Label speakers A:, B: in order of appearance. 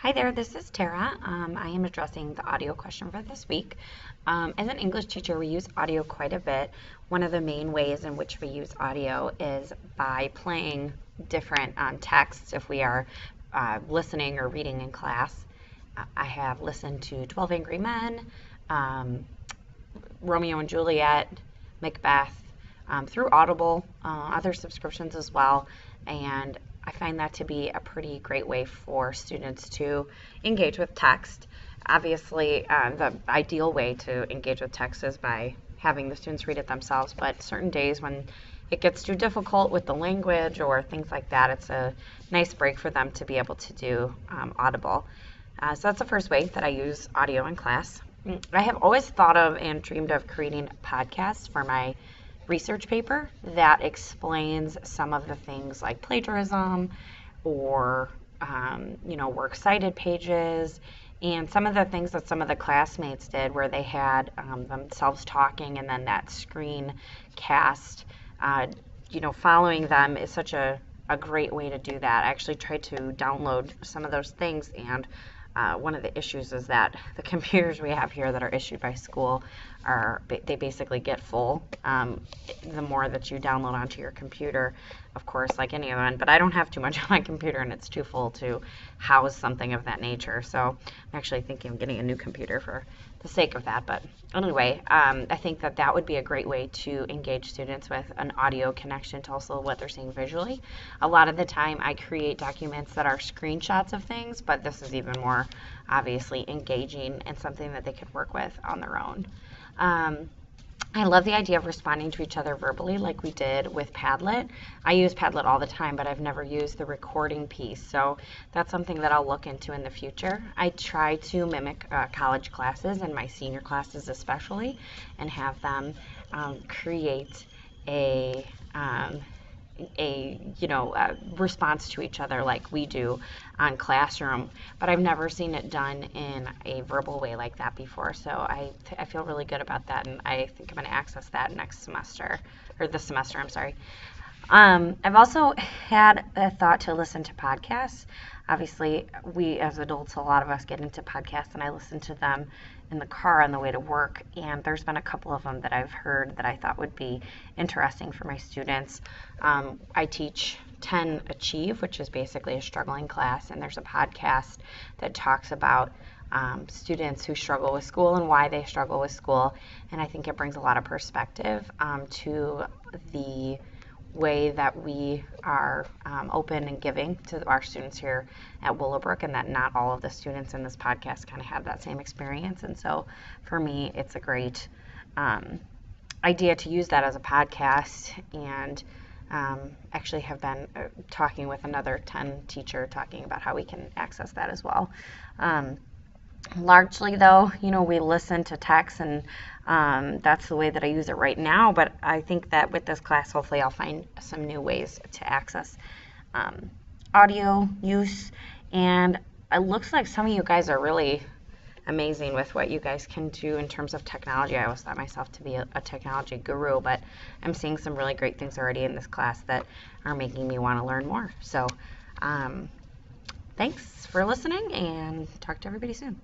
A: Hi there, this is Tara. I am addressing the audio question for this week. As an English teacher, we use audio quite a bit. One of the main ways in which we use audio is by playing different texts if we are listening or reading in class. I have listened to 12 Angry Men, Romeo and Juliet, Macbeth, through Audible, other subscriptions as well, and I find that to be a pretty great way for students to engage with text. Obviously, the ideal way to engage with text is by having the students read it themselves, but certain days when it gets too difficult with the language or things like that, it's a nice break for them to be able to do Audible. So that's the first way that I use audio in class. I have always thought of and dreamed of creating podcasts for my research paper that explains some of the things like plagiarism or, works cited pages and some of the things that some of the classmates did where they had themselves talking and then that screen cast. Following them is such a great way to do that. I actually tried to download some of those things, and one of the issues is that the computers we have here that are issued by school they basically get full the more that you download onto your computer, of course, like any other one. But I don't have too much on my computer, and it's too full to house something of that nature. So I'm actually thinking of getting a new computer for the sake of that. But anyway, I think that would be a great way to engage students with an audio connection to also what they're seeing visually. A lot of the time I create documents that are screenshots of things, but this is even more obviously engaging and something that they could work with on their own. I love the idea of responding to each other verbally like we did with Padlet. I use Padlet all the time, but I've never used the recording piece, so that's something that I'll look into in the future. I try to mimic college classes and my senior classes especially and have them create a response to each other like we do on Classroom, but I've never seen it done in a verbal way like that before, so I feel really good about that, and I think I'm going to access that next semester, or this semester, I'm sorry. I've also had a thought to listen to podcasts. Obviously, we as adults, a lot of us get into podcasts, and I listen to them in the car on the way to work, and there's been a couple of them that I've heard that I thought would be interesting for my students. I teach 10 Achieve, which is basically a struggling class, and there's a podcast that talks about students who struggle with school and why they struggle with school, and I think it brings a lot of perspective to the way that we are open and giving to our students here at Willowbrook, and that not all of the students in this podcast kind of have that same experience. And so for me, it's a great idea to use that as a podcast, and actually have been talking with another 10 teacher talking about how we can access that as well. Largely, though, we listen to text, and that's the way that I use it right now. But I think that with this class, hopefully I'll find some new ways to access audio use. And it looks like some of you guys are really amazing with what you guys can do in terms of technology. I always thought myself to be a technology guru, but I'm seeing some really great things already in this class that are making me want to learn more. So thanks for listening, and talk to everybody soon.